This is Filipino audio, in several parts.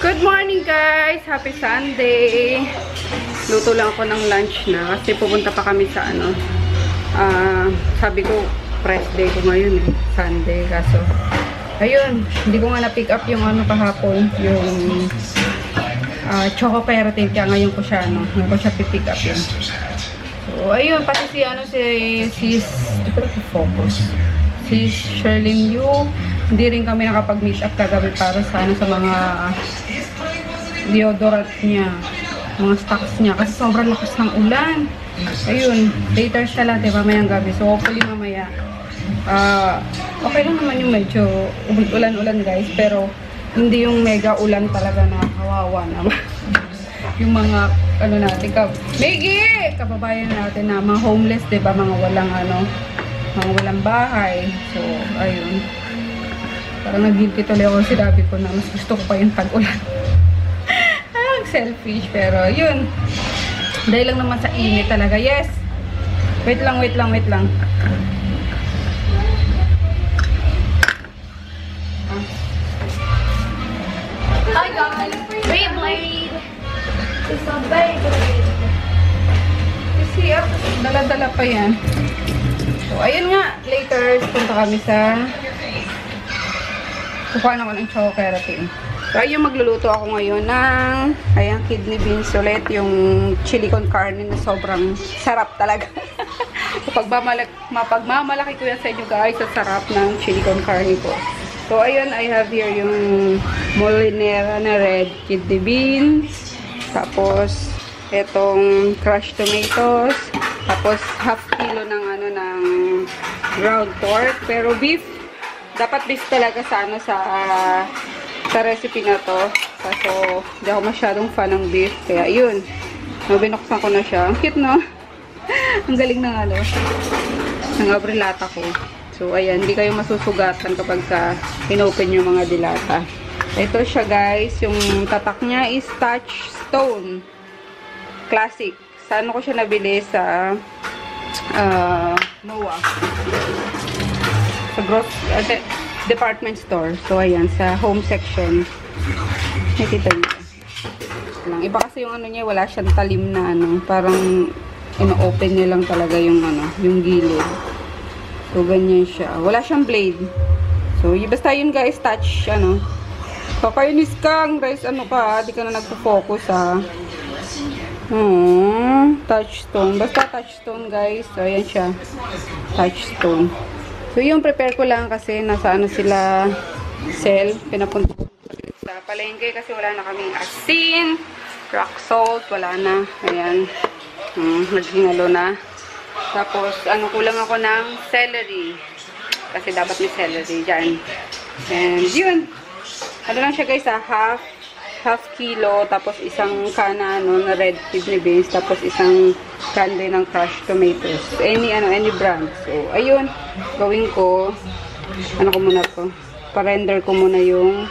Good morning guys! Happy Sunday! Luto lang ako ng lunch na kasi pupunta pa kami sa ano. Sabi ko, press day ko ngayon eh. Sunday. Kaso, ayun. Hindi ko nga na-pick up yung ano kahapon. Yung choco keratin. Kaya ngayon ko siya, ano. Ngayon ko siya pick up yun. So, ayun. Pati si, ano, si focus. Si Sherlyn Yu. Hindi rin kami nakapag-meet up kagabi para sa, ano, sa mga deodorant niya, mga stocks niya kasi sobrang lakas ng ulan. Ayun, later siya lang, diba, mamayang gabi. So, hopefully mamaya okay lang naman yung medyo ulan-ulan guys, pero hindi yung mega ulan talaga na kawawa naman. Yung mga ano natin, kababayan natin na mga homeless, diba, mga walang ano, mga walang bahay. So, ayun. Parang nag-guilty tuloy ako, sinabi ko na mas gusto ko pa yung tag-ulan. Selfish, pero yun. Dahil lang naman sa init talaga. Yes! Wait lang. Hi guys! Beyblade! It's a Beyblade! Kasi dala-dala pa yan. So, ayun nga. Later, punta kami sa kukuha na ko ng choco keratin. So, ayun, magluluto ako ngayon ng ayan, kidney beans ulit. Yung chili con carne na sobrang sarap talaga. Mapagmamalaki ko yan sa inyo guys sa sarap ng chili con carne ko. So, ayun, I have here yung molinera na red kidney beans. Tapos, itong crushed tomatoes. Tapos, half kilo ng ano, ng ground pork. Pero beef, dapat beef talaga sa ano, sa recipe na to. Kaso, hindi ako masyadong fan ng beef. Kaya, yun. Binuksan ko na siya. Ang cute, no? Ang galing ng ano. Ng abrilata ko. So, ayan. Hindi kayo masusugatan kapag in-open yung mga dilata. Ito siya, guys. Yung tatak niya is touchstone. Classic. Saan ko siya nabili? Sa MOA. Sa department store. So, ayan, sa home section. Nakita niyo. Iba kasi yung ano niya, wala siyang talim na ano. Parang, ino-open niya lang talaga yung ano, yung gilid. So, ganyan siya. Wala siyang blade. So, basta yun guys, touch, ano. Kakainis kang, guys, ano ka, di ka na nagpo-focus, ha. Touchstone. Basta touchstone, guys. So, ayan siya. Touchstone. So, yung prepare ko lang kasi nasa ano sila sell. Pinapunta ko sa palengke kasi wala na kaming asin, rock salt, wala na. Ayan. Naghinalo na. Tapos, ano, kulang ako ng celery. Kasi dapat may celery dyan. And, yun. Ano lang siya guys, half kilo, tapos isang kana ano, na red kidney beans, tapos isang can din ng crushed tomatoes. Any brand. So, ayun. Gawin ko, ano ko muna to, pa-render ko muna yung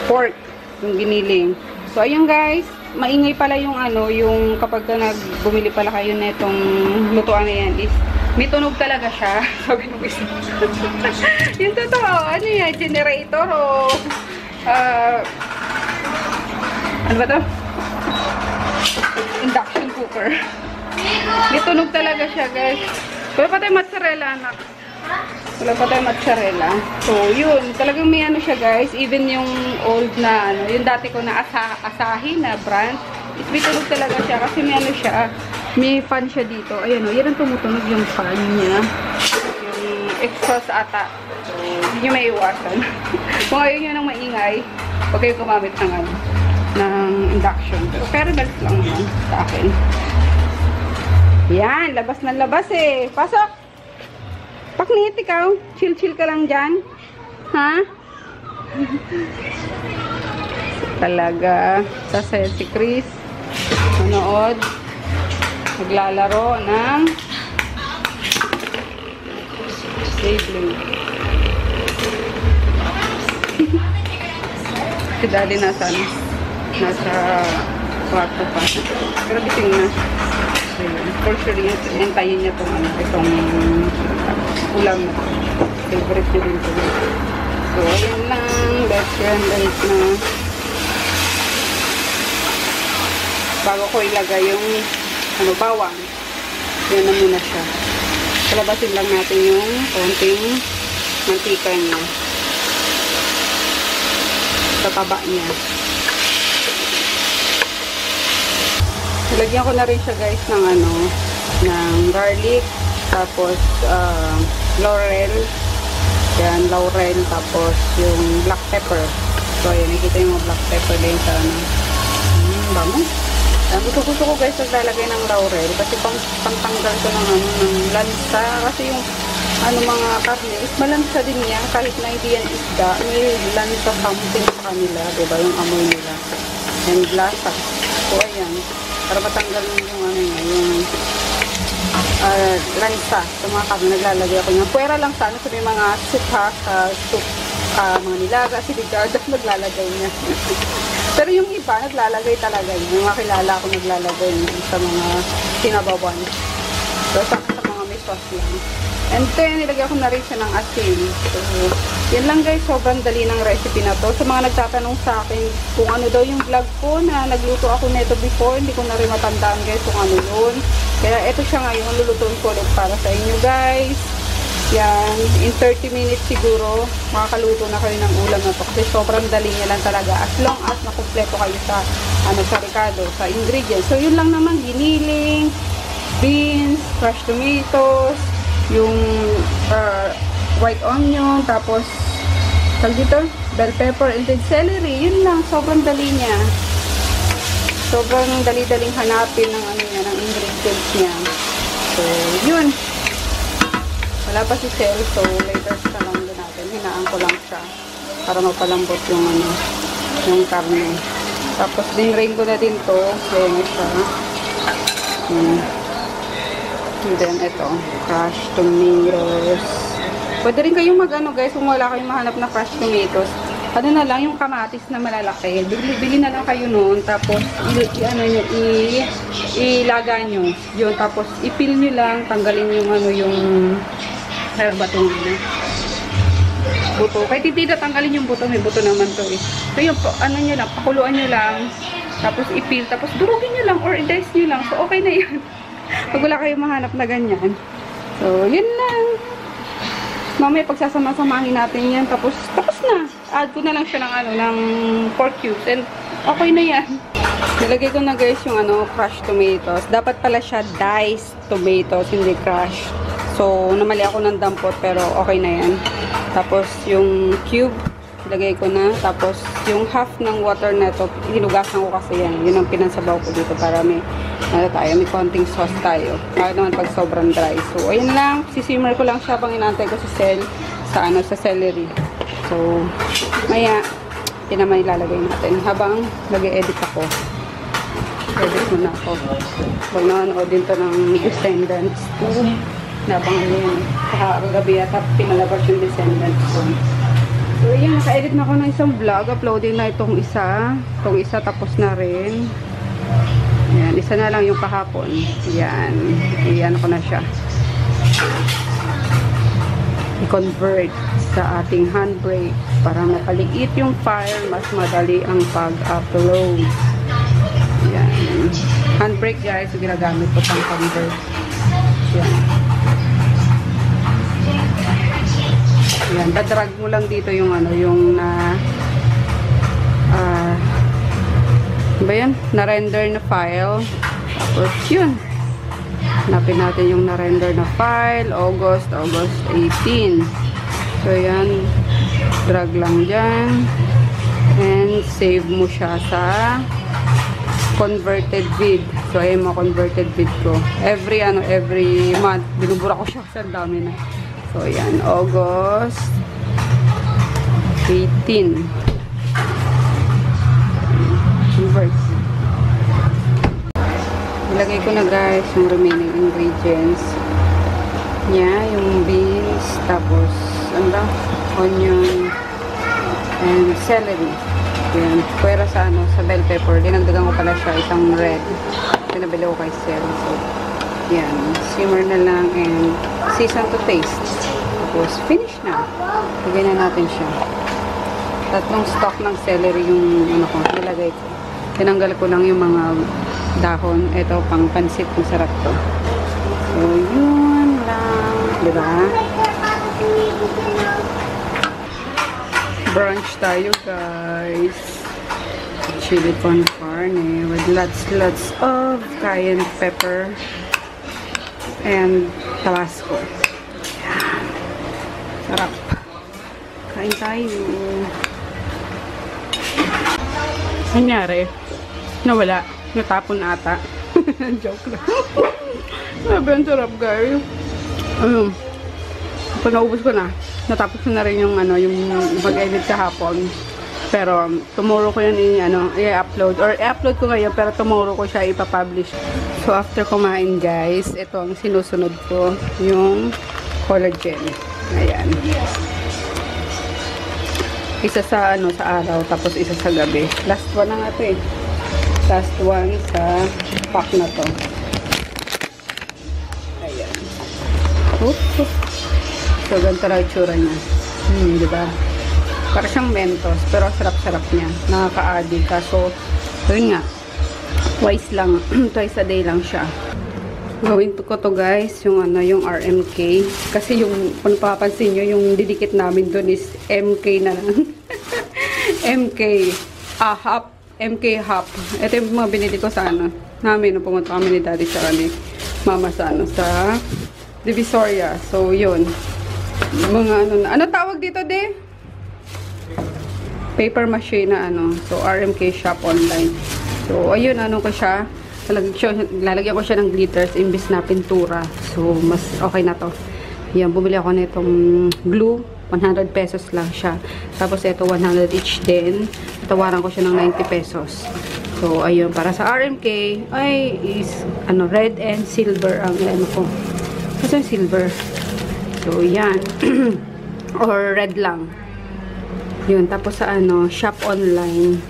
pork, yung giniling. So, ayun guys, maingay pala yung ano, yung kapag bumili pala kayo na itong lutuan na yan is, may tunog talaga siya. Sabi nung isa. Yung totoo, ano yan, generator o ano ba to? Induction cooker. May tunog talaga siya guys. Wala pa tayong mozzarella anak. Wala pa tayong mozzarella. So yun, talagang may ano siya guys. Even yung old na ano, yung dati ko na Asahi na brand, may tunog talaga siya kasi may ano siya, may fan siya dito. Ayan o, yan ang tumutunog yung fan niya. Yung exhaust ata. So, hindi nyo may iwasan. Kung ayaw nyo nang maingay, huwag kayo gumamit ng ano, ng induction. Pero balik lang naman sa akin. Yan, labas na labas eh. Pasok! Paknit ikaw. Chill-chill ka lang dyan. Ha? Talaga. Sa si Chris. Manood. Maglalaro ng Beyblade. Si Daddy nasa kwarto pa. Pero gising na. For sure, hintayin niya itong ulam. Favorite niya din ito. So, So, ayun lang. Let's render it na. Bago ko ilagay yung bawang. Yan na muna siya. Palabasin lang natin yung konting mantika niya. Sa taba niya. Nilagyan ko na rin siya guys ng ng garlic, tapos laurel. Yan, laurel, tapos yung black pepper. So, ayan, nakikita yung mga black pepper din sa bango. Gusto ko guys naglalagay ng laurel kasi pangtanggal ko ng lansa, kasi yung mga karne is malansa din yan kahit na hindi yan isda, may lansa something sa kanila, diba, yung amoy nila and lasa. So ayan, para matanggal yung yung lansa sa mga karne, naglalagay ako ng puwera lang sana sa may mga soup soup, mga nilaga, siligardas, naglalagay niya. Pero yung iba, naglalagay talaga yun. Yung mga kilala ako naglalagay yun sa mga sinabawan. So, sa mga may sauce lang. And then, nilagay ko na rin siya ng asin. So, yan lang guys. Sobrang dali ng recipe na to. Sa mga nagtatanong sa akin kung ano daw yung vlog ko na nagluto ako neto before, hindi ko na rin matandaan guys kung ano yun. Kaya ito siya ngayon, lulutuin ko ulit para sa inyo guys. Yan, in 30 minutes siguro, makakaluto na kayo ng ulam na to. Kasi sobrang dali niya lang talaga. As long as nakumpleto kayo sa, sa Ricardo, sa ingredients. So, yun lang naman, giniling, beans, crushed tomatoes, yung white onion, tapos, dito, bell pepper, and then celery. Yun lang, sobrang dali niya. Sobrang dali-daling hanapin ng, ng ingredients niya. So, yun. Wala pa si Cel, so later na lang din natin. Hinaan ko lang siya para mapalambot yung yung karne. Tapos dinrain ko na din to. Ayan siya. And then ito, crushed tomatoes. Pwede rin kayong guys, kung wala kayong mahanap na crushed tomatoes. Ano na lang, yung kamatis na malalaki. Bili na lang kayo noon. Tapos, ilaga nyo. Yun, tapos ipil nyo lang. Tanggalin yung yung batong buto. Kahit hindi natanggalin yung buto, may buto naman to eh. So yung nyo lang, pakuluan nyo lang, tapos ipil, tapos durugin nyo lang or i-dice nyo lang. So okay na yan. Pag wala kayong mahanap na ganyan. So yun lang. Mamaya pagsasama-samahin natin yan, tapos na. Add ko na lang siya ng pork cubes and okay na yan. Nilagay ko na guys yung crushed tomatoes. Dapat pala siya diced tomatoes, hindi crushed. So, namali ako ng dampot, pero okay na yan. Tapos, yung cube, ilagay ko na. Tapos, yung half ng water na ito, hinugasan ko kasi yan. Yun ang pinansabaw ko dito para may konting sauce tayo. Kaya naman pag sobrang dry. So, ayun lang. Sisimmer ko lang siya pang inaantay ko sa sa celery. So, maya, yun naman ilalagay natin. Habang nag-e-edit ako. Edit muna ako. Huwag nanonood din to ng Descendants. Nabang yun. Kagabi yata pinalabas yung Descendants ko. So, yun. Naka-edit na ako ng isang vlog. Uploading na itong isa. Itong isa tapos na rin. Ayan. Isa na lang yung kahapon. Ayan. Ayan ko na siya. I-convert sa ating handbrake para mapaliit yung file. Mas madali ang pag-upload. Ayan. Handbrake guys. So, ginagamit ko pang convert. Ayan. Ayan, dadrag mo lang dito yung ba yan? Na-render na file. Tapos yun. Hanapin natin yung na-render na file. August 18. So yan. Drag lang dyan. And save mo siya sa converted vid. So ayun mo converted vid ko. Every month. Binubura ko siya sa dami na. So, ayan. August 18. Convert. Ilagay ko na guys yung remaining ingredients. Yung beans, tapos, onion, and celery. Ayan. Pwera sa bell pepper. Dinagdagan ko pala siya isang red. Pinabili ko kay Sel. So, yan. Simmer na lang and season to taste. Tapos, finish na. Lagay na natin siya. Tatlong stock ng celery yung ano ko, nilagay ko. Tinanggal ko lang yung mga dahon. Ito, pang pansit. Masarap to. So, yun lang. Diba? Brunch tayo, guys. Chili con carne with lots of cayenne pepper and tabasco. Yan. Sarap. Kain tayo. Nangyari? Nawala. Natapon ata. Joke lang. Sabi, ang sarap, guys. Ayun. Pag naubos ko na, natapos ko na rin yung ano, yung mag-edit kahapon. Pero tomorrow ko yan i-upload. Or i-upload ko ngayon, pero tomorrow ko siya ipapublish. So, after kumain, guys, ito ang sinusunod ko, yung collagen. Ayan. Isa sa sa araw, tapos isa sa gabi. Last one na nga ito eh. Last one sa pack na to. Ayan. So, ganito na itsura niya. Diba? Para siyang Mentos, pero sarap-sarap niya. Nakaka-addict. Kaso, yun nga. Twice lang. Twice a day lang siya. Gawin ko to, guys, yung yung RMK. Kasi yung, kung papansin nyo, yung didikit namin dun is MK na lang. MK. Half. MK half. Ito yung mga binili ko sa namin. Nung pumunta kami ni Daddy sa Mama sa sa Divisoria. So, yun. Mga ano tawag dito, de? Paper mache na So, RMK shop online. So, ayun, ko siya. Lalagyan ko siya ng glitters imbis na pintura. So, mas okay na to. Yan, bumili ako nitong glue. 100 pesos lang siya. Tapos, ito 100 each din. Tawaran ko siya ng 90 pesos. So, ayun. Para sa RMK, ay, is, red and silver ang ko. Kasi yung silver. So, yan. Or red lang. Yun. Tapos, sa shop online,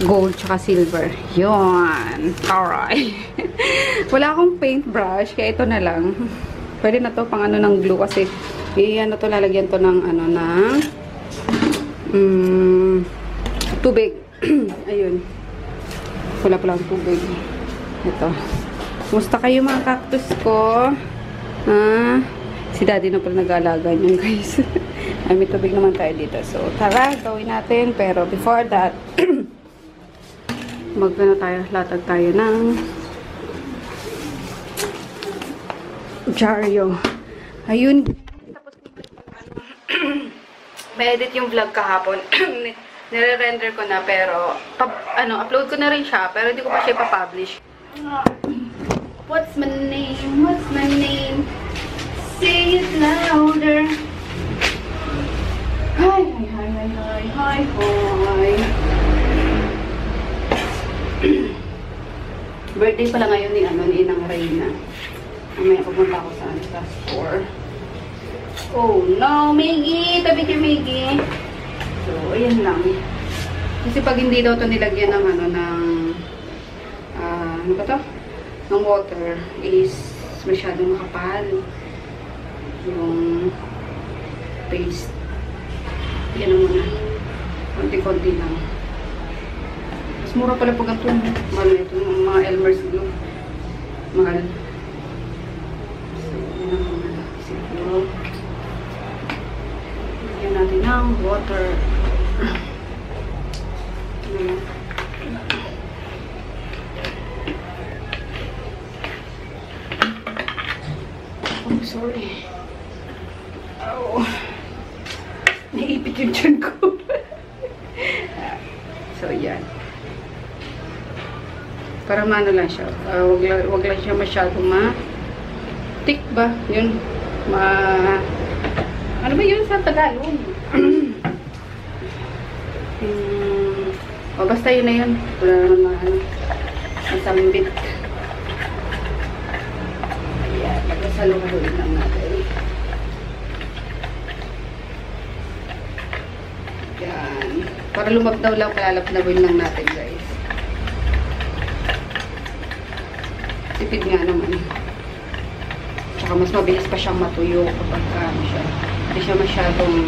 gold tsaka silver. Yun. Alright. Wala akong paintbrush, kaya ito na lang. Pwede na to pang ng glue kasi to lalagyan to ng tubig. Ayun. Wala pa lang tubig. Ito. Kumusta kayo mga cactus ko? Si Daddy na pala nag-aalaga niyan, guys. Ay, may tubig naman tayo dito. So, tara, gawin natin. Pero before that, latag tayo ng Jaryo. Ayun. Tapos may edit yung vlog kahapon. Nire-render ko na pero upload ko na rin siya pero hindi ko pa siya ipapublish. What's my name? What's my name? Say it louder. Hi, hi, hi, hi, hi, hi, hi. Birthday pala ngayon ni Inang Reyna. Mamaya pupunta ako sa store. Oh no, Miggy! Tabi kay Miggy. So, ayan lang. Kasi pag hindi daw ito nilagyan ng ano ba ito? Ng water is masyadong makapal. Yung paste. Yan muna. Konti-konti lang. Mas mura pala pag ito. Mahal na ito. Mga Elmer's glue. Mahal. So, yan ang muna. Siguro. Lagyan natin ng water. Oh, sorry. Oh. Naipit yung tiyan ko. So, yan. Para maano lang siya. Wag lang siya masyadong thick ba? Yun. Ano ba yun sa Tagalog? O, basta yun na yun. Wala naman masambit. Ayan. Magkasaluhin lang natin. Yan. Para lumabdaw lang, kalalapnawin lang natin, guys. Tipid nga naman. Tsaka mas mabilis pa siyang matuyo kapag siya. Hindi siya masyadong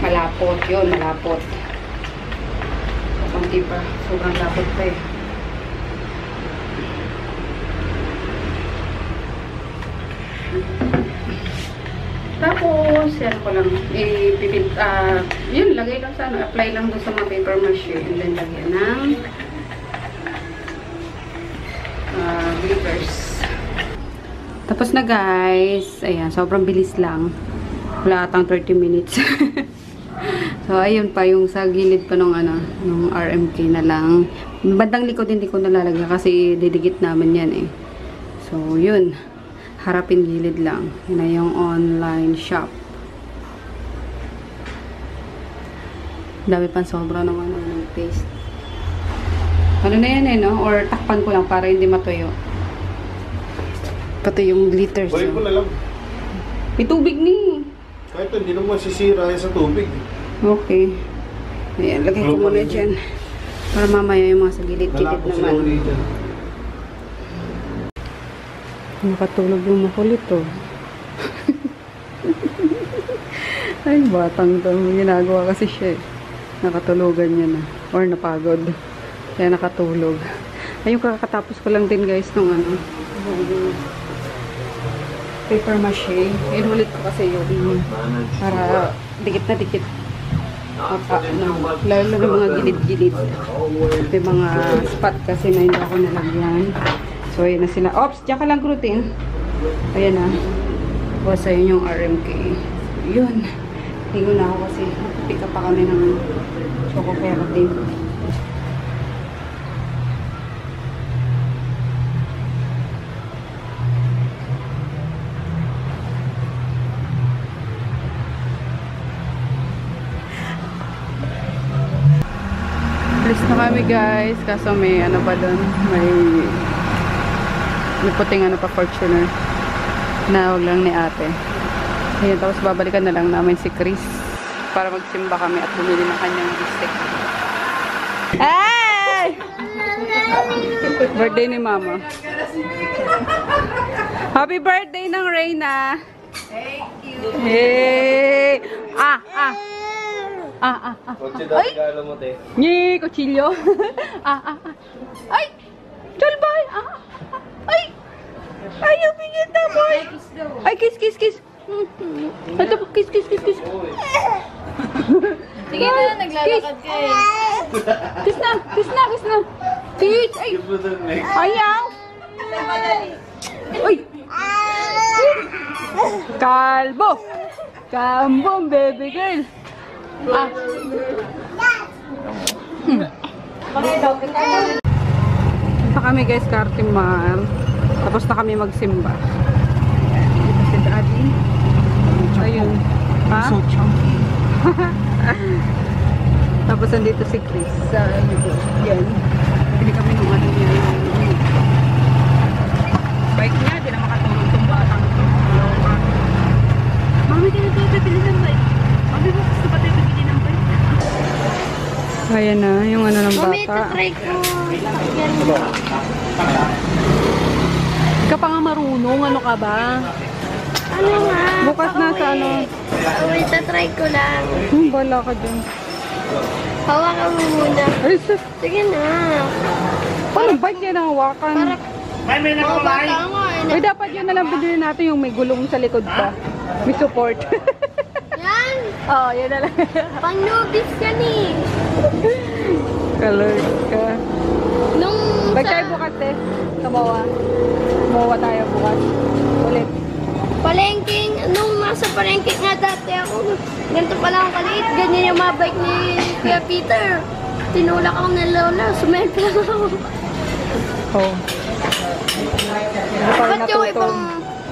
malapot. Yun, malapot. quality pa. Sobrang lapot pa eh. Tapos, yan ko lang, yun, lagay lang sa ano, apply lang doon sa mga paper mache, and then lagyan ng glitters. Tapos na guys, ayan, sobrang bilis lang. Wala atang 30 minutes. So, ayun pa, yung sa gilid pa nung RMK na lang. Bandang likod hindi ko nalalagyan kasi didikit namin yan eh. So, yun. Harapin gilid lang. Yun na yung online shop. Dami pang sobra ng ng paste. Ano na yan eh, no? Or takpan ko lang para hindi matuyo. Pati yung glitters. Buhay ko na lang. May tubig ni. Kahit hindi naman sisira sa tubig. Okay. Ayan, lagay ko muna dyan. Para mamaya yung mga sa gilid-gilid naman. Nakatulog yung makulit oh. Ay, batang to. Ginagawa kasi siya eh. Nakatulugan niya na. Or napagod. Kaya nakatulog. Ayun, kakatapos ko lang din guys nung paper mache. Inulit ko kasi yun. Para dikit na dikit. Lalo na mga gilid-gilid. May mga spot kasi na hindi ako nalagyan. So, ayan na sila. Ops, diyan ka lang crutin. Ayan na. Tapos, ayun yung RMK. Yun. Hingo na ako kasi pick up pa kami ng choco keratin. Alis na kami guys. Kaso may ano pa doon. May puting ano pa Fortuner na huwag lang ni ate. Ayan, tapos babalikan na lang namin si Chris para magsimba kami at bumili ng kanyang bistek. Hey! Birthday ni mama. Happy birthday ng Reyna. Thank you. Hey! Ay! Nye, kutsilyo. Ay! Chalbay! Ay! Ayaw, bigyan na boy! Ay, kiss, kiss, kiss! Ito po, kiss, kiss, kiss, kiss! Sige na, naglalakad ka eh. Kiss na, kiss na, kiss na! Kiss! Ay! Ayaw! Uy! Kalbo! Kambong, baby girl! Pa kami guys, Kartimar. Tapos na kami magsimba. Ito si Daddy. Ayun. Ha? So chunky. Tapos nandito si Chris. Yan. Bili kami ng ano niya. Bike niya. Di na makatulog itong batang ito. Mami, di na ito bibili ng bike. Mami, gusto pa tayo bibili ng bike. Ayan na, yung ano ng bata. Mami, try ko. Ikaw pa nga marunong, ano ka ba? Ano nga? Bukas na sa ano. Wait, try ko lang. Bala ka dyan. Hawakan mo muna. Ay, sus. Sige na. Paano ba yan ang hawakan? Para... May nakamay. Ay, dapat yun na lang bilhin natin yung may gulong sa likod pa. May support. Yan. Oo, yan na lang. Pang nubis yan eh. Color ka. Nung Bag tayo bukas eh. Kamawa. Kamawa tayo bukas. Ulit. palengking, nung nasa palengking nga dati ako, ganito pala ang kaliit, ganyan yung mga bike ni Kuya Peter. Tinulak ako ng lola, sumelpa lang ako. Oo.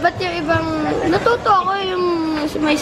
Ba't yung ibang, natuto ako yung may